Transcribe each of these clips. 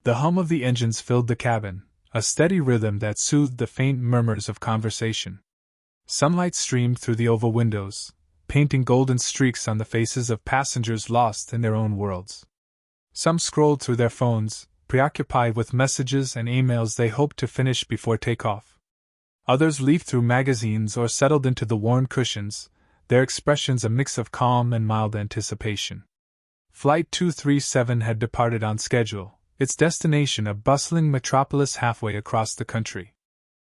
The hum of the engines filled the cabin, a steady rhythm that soothed the faint murmurs of conversation. Sunlight streamed through the oval windows, painting golden streaks on the faces of passengers lost in their own worlds. Some scrolled through their phones, preoccupied with messages and emails they hoped to finish before takeoff. Others leafed through magazines or settled into the worn cushions, their expressions a mix of calm and mild anticipation. Flight 237 had departed on schedule, its destination a bustling metropolis halfway across the country.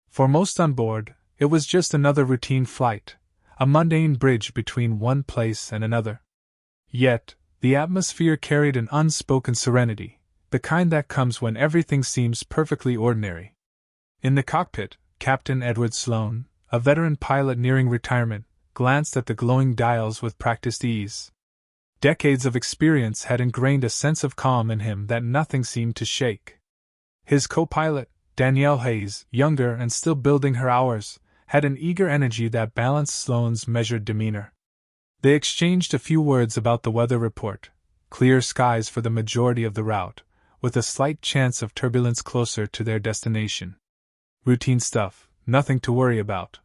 For most on board, it was just another routine flight, a mundane bridge between one place and another. Yet, the atmosphere carried an unspoken serenity, the kind that comes when everything seems perfectly ordinary. In the cockpit, Captain Edward Sloane, a veteran pilot nearing retirement, glanced at the glowing dials with practiced ease. Decades of experience had ingrained a sense of calm in him that nothing seemed to shake. His co-pilot, Danielle Hayes, younger and still building her hours, had an eager energy that balanced Sloane's measured demeanor. They exchanged a few words about the weather report, clear skies for the majority of the route, with a slight chance of turbulence closer to their destination. Routine stuff, nothing to worry about.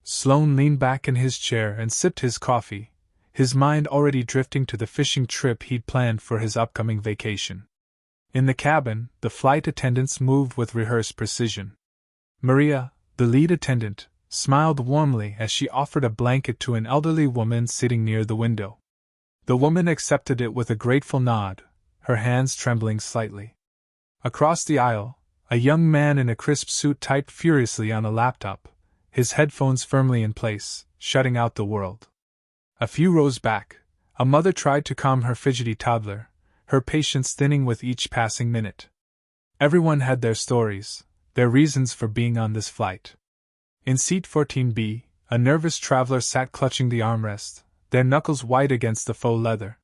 Sloane leaned back in his chair and sipped his coffee, his mind already drifting to the fishing trip he'd planned for his upcoming vacation. In the cabin, the flight attendants moved with rehearsed precision. Maria, the lead attendant, smiled warmly as she offered a blanket to an elderly woman sitting near the window. The woman accepted it with a grateful nod, her hands trembling slightly. Across the aisle, a young man in a crisp suit typed furiously on a laptop, his headphones firmly in place, shutting out the world. A few rows back, a mother tried to calm her fidgety toddler, her patience thinning with each passing minute. Everyone had their stories, their reasons for being on this flight. In seat 14B, a nervous traveler sat clutching the armrest, their knuckles white against the faux leather.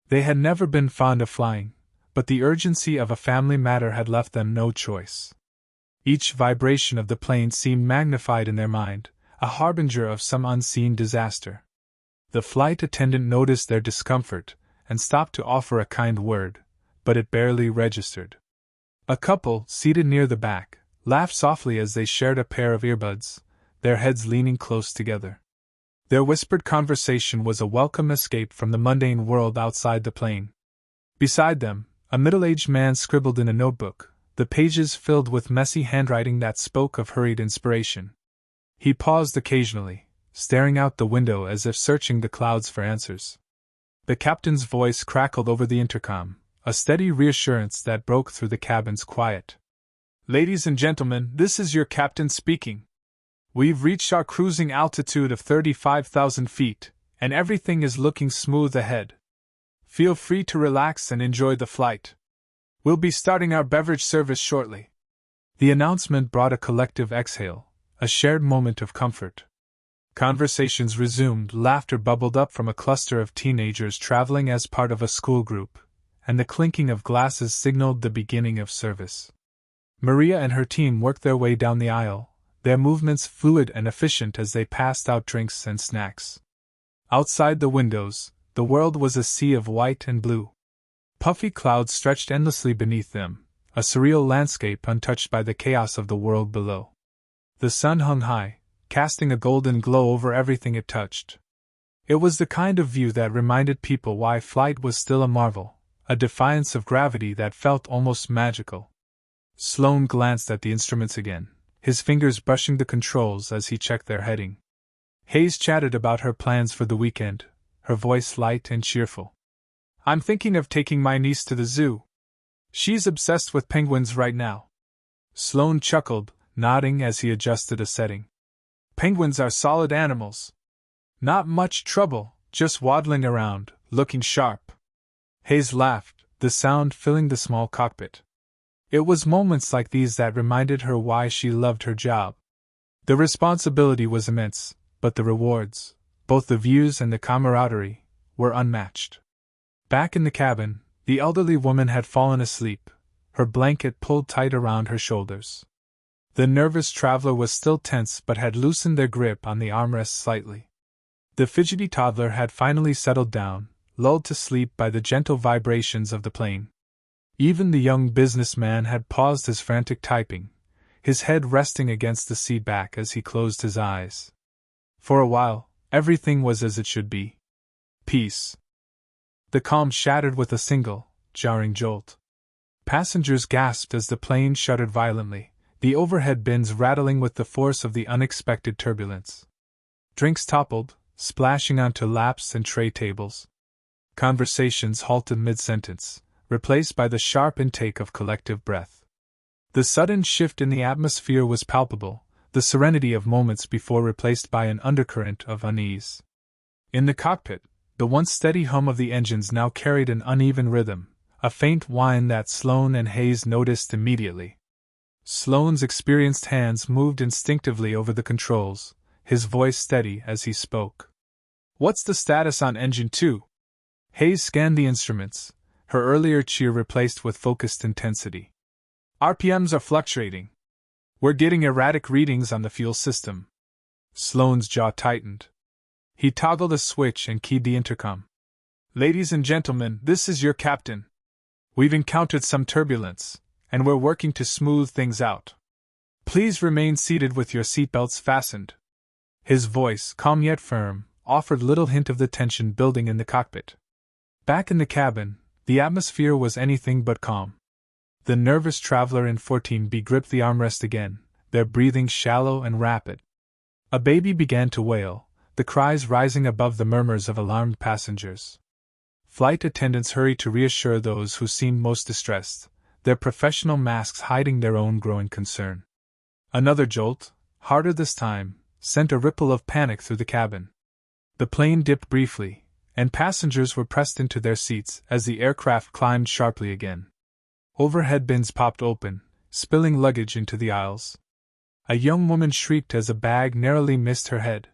They had never been fond of flying, but the urgency of a family matter had left them no choice. Each vibration of the plane seemed magnified in their mind, a harbinger of some unseen disaster. The flight attendant noticed their discomfort and stopped to offer a kind word, but it barely registered. A couple, seated near the back, laughed softly as they shared a pair of earbuds, their heads leaning close together. Their whispered conversation was a welcome escape from the mundane world outside the plane. Beside them, a middle-aged man scribbled in a notebook, the pages filled with messy handwriting that spoke of hurried inspiration. He paused occasionally, staring out the window as if searching the clouds for answers. The captain's voice crackled over the intercom, a steady reassurance that broke through the cabin's quiet. "Ladies and gentlemen, this is your captain speaking. We've reached our cruising altitude of 35,000 feet, and everything is looking smooth ahead. Feel free to relax and enjoy the flight. We'll be starting our beverage service shortly." The announcement brought a collective exhale, a shared moment of comfort. Conversations resumed, laughter bubbled up from a cluster of teenagers traveling as part of a school group, and the clinking of glasses signaled the beginning of service. Maria and her team worked their way down the aisle, their movements fluid and efficient as they passed out drinks and snacks. Outside the windows, the world was a sea of white and blue. Puffy clouds stretched endlessly beneath them, a surreal landscape untouched by the chaos of the world below. The sun hung high, casting a golden glow over everything it touched. It was the kind of view that reminded people why flight was still a marvel, a defiance of gravity that felt almost magical. Sloane glanced at the instruments again, his fingers brushing the controls as he checked their heading. Hayes chatted about her plans for the weekend, her voice light and cheerful. "I'm thinking of taking my niece to the zoo. She's obsessed with penguins right now." Sloane chuckled, nodding as he adjusted a setting. "Penguins are solid animals. Not much trouble, just waddling around, looking sharp." Hayes laughed, the sound filling the small cockpit. It was moments like these that reminded her why she loved her job. The responsibility was immense, but the rewards, both the views and the camaraderie, were unmatched. Back in the cabin, the elderly woman had fallen asleep, her blanket pulled tight around her shoulders. The nervous traveler was still tense but had loosened their grip on the armrest slightly. The fidgety toddler had finally settled down, lulled to sleep by the gentle vibrations of the plane. Even the young businessman had paused his frantic typing, his head resting against the seat back as he closed his eyes. For a while, everything was as it should be. Peace. The calm shattered with a single, jarring jolt. Passengers gasped as the plane shuddered violently, the overhead bins rattling with the force of the unexpected turbulence. Drinks toppled, splashing onto laps and tray tables. Conversations halted mid-sentence, replaced by the sharp intake of collective breath. The sudden shift in the atmosphere was palpable, the serenity of moments before replaced by an undercurrent of unease. In the cockpit, the once steady hum of the engines now carried an uneven rhythm, a faint whine that Sloane and Hayes noticed immediately. Sloane's experienced hands moved instinctively over the controls, his voice steady as he spoke. "What's the status on Engine 2? Hayes scanned the instruments, her earlier cheer replaced with focused intensity. "RPMs are fluctuating. We're getting erratic readings on the fuel system." Sloane's jaw tightened. He toggled a switch and keyed the intercom. "Ladies and gentlemen, this is your captain. We've encountered some turbulence, and we're working to smooth things out. Please remain seated with your seatbelts fastened." His voice, calm yet firm, offered little hint of the tension building in the cockpit. Back in the cabin, the atmosphere was anything but calm. The nervous traveler in 14B gripped the armrest again, their breathing shallow and rapid. A baby began to wail, the cries rising above the murmurs of alarmed passengers. Flight attendants hurried to reassure those who seemed most distressed, their professional masks hiding their own growing concern. Another jolt, harder this time, sent a ripple of panic through the cabin. The plane dipped briefly, and passengers were pressed into their seats as the aircraft climbed sharply again. Overhead bins popped open, spilling luggage into the aisles. A young woman shrieked as a bag narrowly missed her head.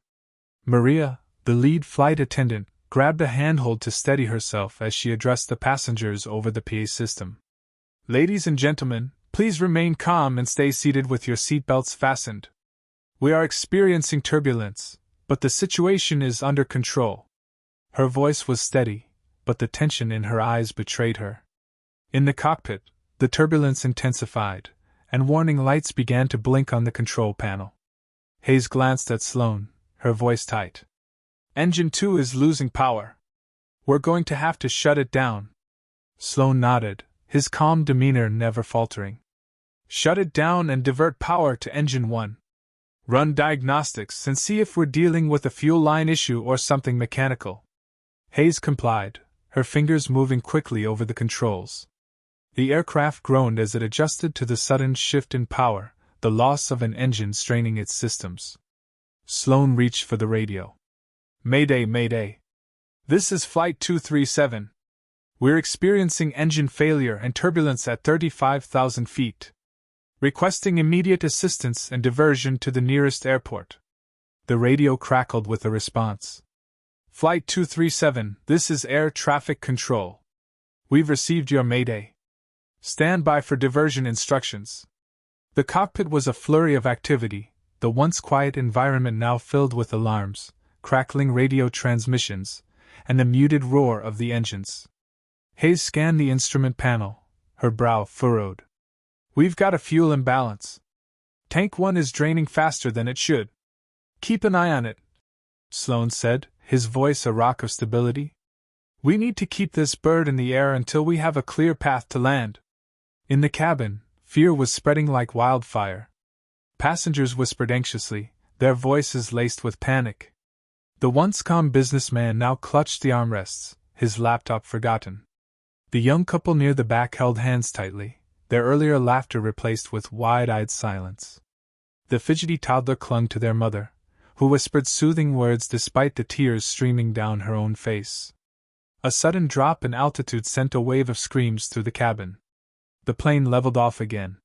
Maria, the lead flight attendant, grabbed a handhold to steady herself as she addressed the passengers over the PA system. "Ladies and gentlemen, please remain calm and stay seated with your seatbelts fastened. We are experiencing turbulence, but the situation is under control." Her voice was steady, but the tension in her eyes betrayed her. In the cockpit, the turbulence intensified, and warning lights began to blink on the control panel. Hayes glanced at Sloane, her voice tight. "Engine 2 is losing power. We're going to have to shut it down." Sloane nodded, his calm demeanor never faltering. "Shut it down and divert power to Engine 1. Run diagnostics and see if we're dealing with a fuel line issue or something mechanical." Hayes complied, her fingers moving quickly over the controls. The aircraft groaned as it adjusted to the sudden shift in power, the loss of an engine straining its systems. Sloane reached for the radio. "Mayday, mayday. This is Flight 237. We're experiencing engine failure and turbulence at 35,000 feet. Requesting immediate assistance and diversion to the nearest airport." The radio crackled with a response. "Flight 237, this is Air Traffic Control. We've received your mayday. Stand by for diversion instructions." The cockpit was a flurry of activity, the once quiet environment now filled with alarms, crackling radio transmissions, and the muted roar of the engines. Hayes scanned the instrument panel, her brow furrowed. "We've got a fuel imbalance. Tank 1 is draining faster than it should. Keep an eye on it," Sloane said, his voice a rock of stability. "We need to keep this bird in the air until we have a clear path to land." In the cabin, fear was spreading like wildfire. Passengers whispered anxiously, their voices laced with panic. The once calm businessman now clutched the armrests, his laptop forgotten. The young couple near the back held hands tightly, their earlier laughter replaced with wide-eyed silence. The fidgety toddler clung to their mother, who whispered soothing words despite the tears streaming down her own face. A sudden drop in altitude sent a wave of screams through the cabin. The plane leveled off again.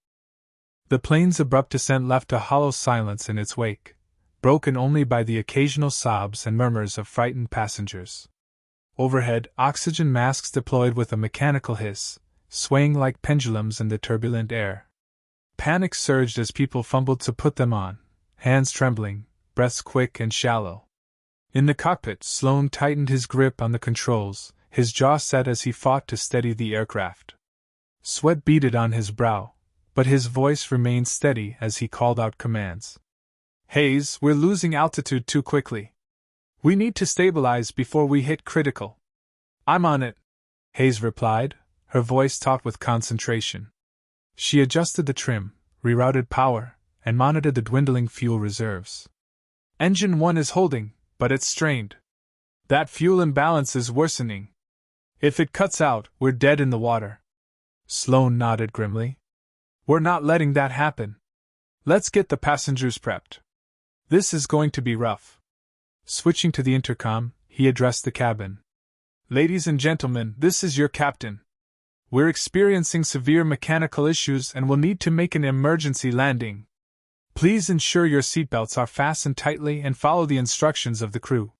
The plane's abrupt descent left a hollow silence in its wake, broken only by the occasional sobs and murmurs of frightened passengers. Overhead, oxygen masks deployed with a mechanical hiss, swaying like pendulums in the turbulent air. Panic surged as people fumbled to put them on, hands trembling, breaths quick and shallow. In the cockpit, Sloane tightened his grip on the controls, his jaw set as he fought to steady the aircraft. Sweat beaded on his brow, but his voice remained steady as he called out commands. Hayes, we're losing altitude too quickly. We need to stabilize before we hit critical. I'm on it, Hayes replied, her voice taut with concentration. She adjusted the trim, rerouted power, and monitored the dwindling fuel reserves. Engine 1 is holding, but it's strained. That fuel imbalance is worsening. If it cuts out, we're dead in the water. Sloane nodded grimly. We're not letting that happen. Let's get the passengers prepped. This is going to be rough. Switching to the intercom, he addressed the cabin. Ladies and gentlemen, this is your captain. We're experiencing severe mechanical issues and will need to make an emergency landing. Please ensure your seatbelts are fastened tightly and follow the instructions of the crew.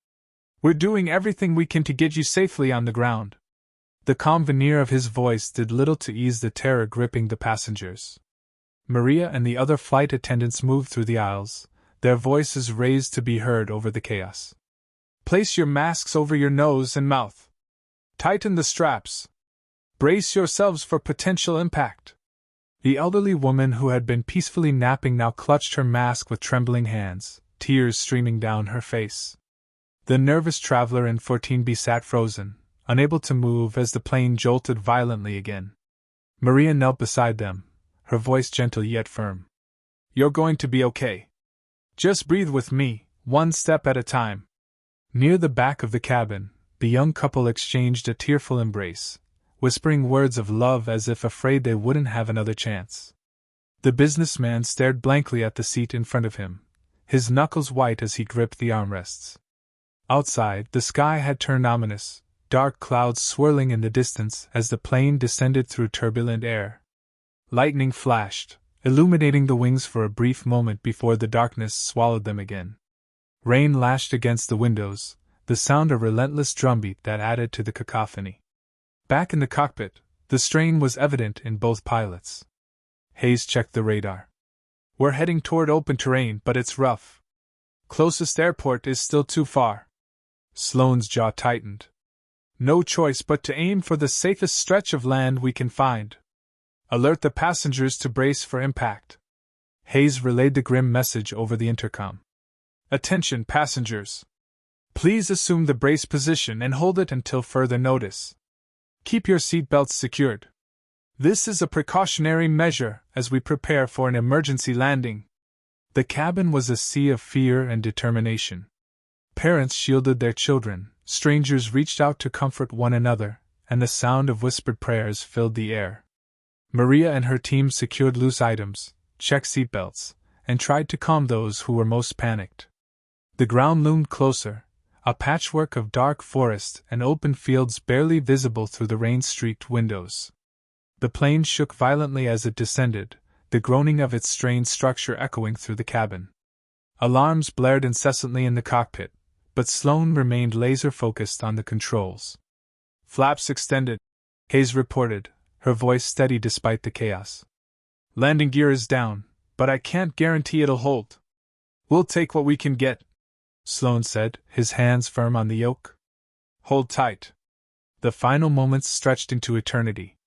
We're doing everything we can to get you safely on the ground. The calm veneer of his voice did little to ease the terror gripping the passengers. Maria and the other flight attendants moved through the aisles, their voices raised to be heard over the chaos. Place your masks over your nose and mouth. Tighten the straps. Brace yourselves for potential impact. The elderly woman who had been peacefully napping now clutched her mask with trembling hands, tears streaming down her face. The nervous traveler in 14B sat frozen, unable to move as the plane jolted violently again. Maria knelt beside them, her voice gentle yet firm. You're going to be okay. Just breathe with me, one step at a time. Near the back of the cabin, the young couple exchanged a tearful embrace, whispering words of love as if afraid they wouldn't have another chance. The businessman stared blankly at the seat in front of him, his knuckles white as he gripped the armrests. Outside, the sky had turned ominous, dark clouds swirling in the distance as the plane descended through turbulent air. Lightning flashed, illuminating the wings for a brief moment before the darkness swallowed them again. Rain lashed against the windows, the sound a relentless drumbeat that added to the cacophony. Back in the cockpit, the strain was evident in both pilots. Hayes checked the radar. We're heading toward open terrain, but it's rough. Closest airport is still too far. Sloane's jaw tightened. No choice but to aim for the safest stretch of land we can find. Alert the passengers to brace for impact. Hayes relayed the grim message over the intercom. Attention, passengers. Please assume the brace position and hold it until further notice. Keep your seatbelts secured. This is a precautionary measure as we prepare for an emergency landing. The cabin was a sea of fear and determination. Parents shielded their children, strangers reached out to comfort one another, and the sound of whispered prayers filled the air. Maria and her team secured loose items, checked seatbelts, and tried to calm those who were most panicked. The ground loomed closer, a patchwork of dark forest and open fields barely visible through the rain-streaked windows. The plane shook violently as it descended, the groaning of its strained structure echoing through the cabin. Alarms blared incessantly in the cockpit, but Sloane remained laser-focused on the controls. Flaps extended, Hayes reported, her voice steady despite the chaos. Landing gear is down, but I can't guarantee it'll hold. We'll take what we can get, Sloane said, his hands firm on the yoke. Hold tight. The final moments stretched into eternity.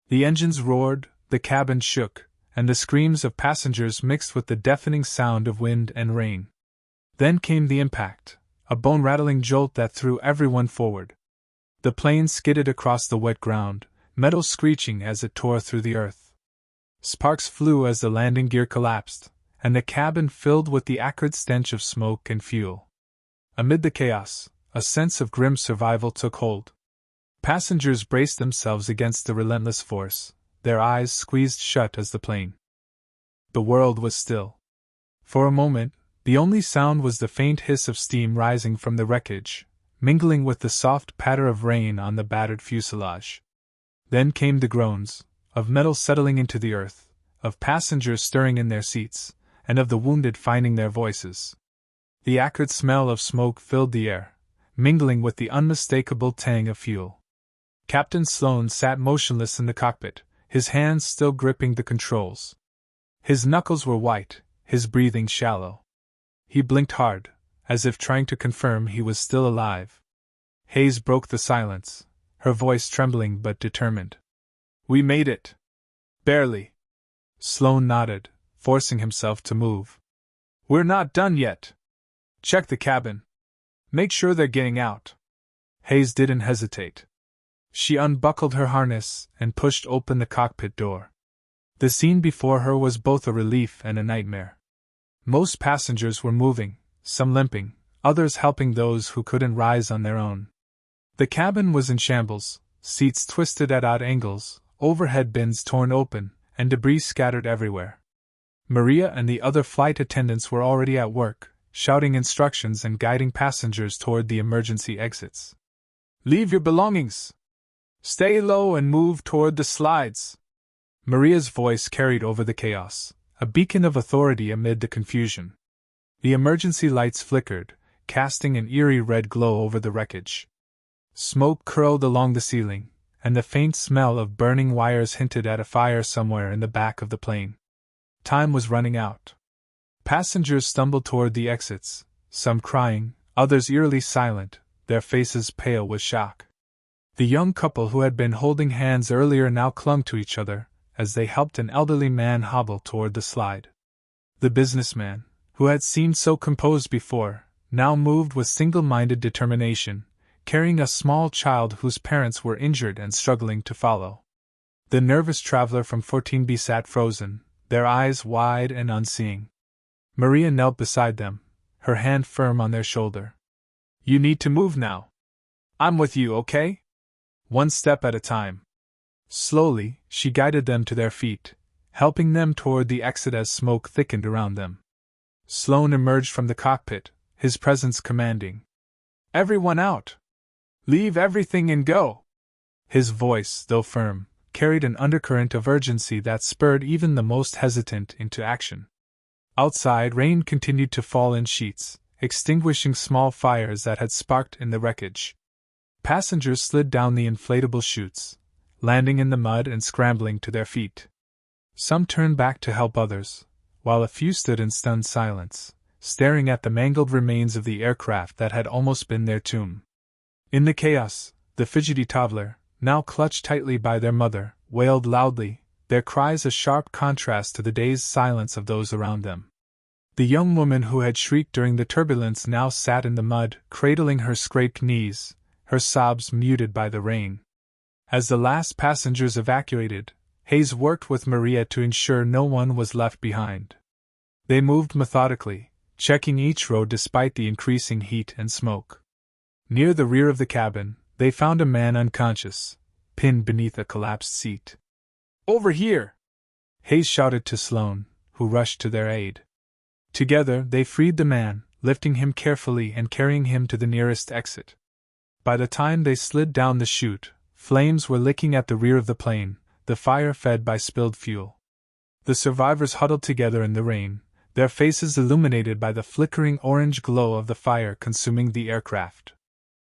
The engines roared, the cabin shook, and the screams of passengers mixed with the deafening sound of wind and rain. Then came the impact, a bone-rattling jolt that threw everyone forward. The plane skidded across the wet ground, metal screeching as it tore through the earth. Sparks flew as the landing gear collapsed, and the cabin filled with the acrid stench of smoke and fuel. Amid the chaos, a sense of grim survival took hold. Passengers braced themselves against the relentless force, their eyes squeezed shut as the plane. The world was still. For a moment, the only sound was the faint hiss of steam rising from the wreckage, mingling with the soft patter of rain on the battered fuselage. Then came the groans, of metal settling into the earth, of passengers stirring in their seats, and of the wounded finding their voices. The acrid smell of smoke filled the air, mingling with the unmistakable tang of fuel. Captain Sloane sat motionless in the cockpit, his hands still gripping the controls. His knuckles were white, his breathing shallow. He blinked hard, as if trying to confirm he was still alive. Hayes broke the silence, her voice trembling but determined. We made it. Barely. Sloane nodded, forcing himself to move. We're not done yet. Check the cabin. Make sure they're getting out. Hayes didn't hesitate. She unbuckled her harness and pushed open the cockpit door. The scene before her was both a relief and a nightmare. Most passengers were moving, some limping, others helping those who couldn't rise on their own. The cabin was in shambles, seats twisted at odd angles, overhead bins torn open, and debris scattered everywhere. Maria and the other flight attendants were already at work, shouting instructions and guiding passengers toward the emergency exits. Leave your belongings! Stay low and move toward the slides! Maria's voice carried over the chaos, a beacon of authority amid the confusion. The emergency lights flickered, casting an eerie red glow over the wreckage. Smoke curled along the ceiling, and the faint smell of burning wires hinted at a fire somewhere in the back of the plane. Time was running out. Passengers stumbled toward the exits, some crying, others eerily silent, their faces pale with shock. The young couple who had been holding hands earlier now clung to each other, as they helped an elderly man hobble toward the slide. The businessman, who had seemed so composed before, now moved with single-minded determination, carrying a small child whose parents were injured and struggling to follow. The nervous traveler from 14B sat frozen, their eyes wide and unseeing. Maria knelt beside them, her hand firm on their shoulder. You need to move now. I'm with you, okay? One step at a time. Slowly, she guided them to their feet, helping them toward the exit as smoke thickened around them. Sloane emerged from the cockpit, his presence commanding. Everyone out! Leave everything and go! His voice, though firm, carried an undercurrent of urgency that spurred even the most hesitant into action. Outside, rain continued to fall in sheets, extinguishing small fires that had sparked in the wreckage. Passengers slid down the inflatable chutes, landing in the mud and scrambling to their feet. Some turned back to help others, while a few stood in stunned silence, staring at the mangled remains of the aircraft that had almost been their tomb. In the chaos, the fidgety toddler, now clutched tightly by their mother, wailed loudly, their cries a sharp contrast to the dazed silence of those around them. The young woman who had shrieked during the turbulence now sat in the mud, cradling her scraped knees, her sobs muted by the rain. As the last passengers evacuated, Hayes worked with Maria to ensure no one was left behind. They moved methodically, checking each row despite the increasing heat and smoke. Near the rear of the cabin, they found a man unconscious, pinned beneath a collapsed seat. Over here! Hayes shouted to Sloane, who rushed to their aid. Together they freed the man, lifting him carefully and carrying him to the nearest exit. By the time they slid down the chute, flames were licking at the rear of the plane, the fire fed by spilled fuel. The survivors huddled together in the rain, their faces illuminated by the flickering orange glow of the fire consuming the aircraft.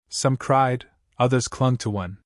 Some cried, others clung to one